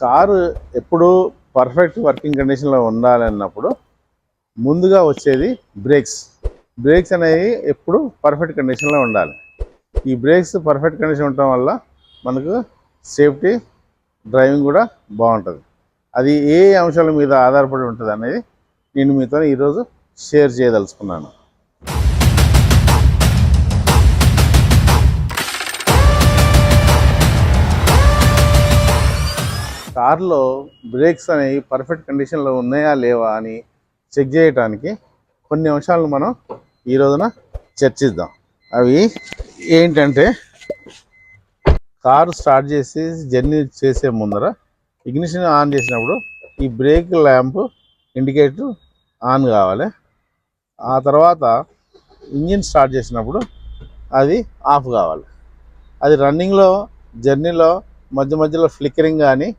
Car ఎప్పుడు perfect working కండిషన్లో ఉండాలన్నప్పుడు ముందుగా వచ్చేది బ్రేక్స్ అనేవి ఎప్పుడు పర్ఫెక్ట్ కండిషన్లో ఉండాలి. ఈ బ్రేక్స్ పర్ఫెక్ట్ కండిషన్ ఉండటం వల్ల మనకు సేఫ్టీ డ్రైవింగ్ కూడా బాగుంటుంది. అది ఏ అంశాల మీద ఆధారపడి ఉంటుంది అనేది నేను మీతో ఈరోజు షేర్ చేయదలుచుకున్నాను. కార్లో బ్రేక్స్ అనేవి పర్ఫెక్ట్ కండిషన్లో ఉన్నాయా లేవా అని చెక్ చేయడానికి కొన్ని అంశాలను మనం ఈ రోజున చర్చిద్దాం. అవి ఏంటంటే, కారు స్టార్ట్ చేసి జర్నీ చేసే ముందర ఇగ్నిషన్ ఆన్ చేసినప్పుడు ఈ బ్రేక్ ల్యాంప్ ఇండికేటర్ ఆన్ కావాలి. ఆ తర్వాత ఇంజిన్ స్టార్ట్ చేసినప్పుడు అది ఆఫ్ కావాలి. అది రన్నింగ్లో జర్నీలో మధ్యలో ఫ్లిక్కరింగ్ కానీ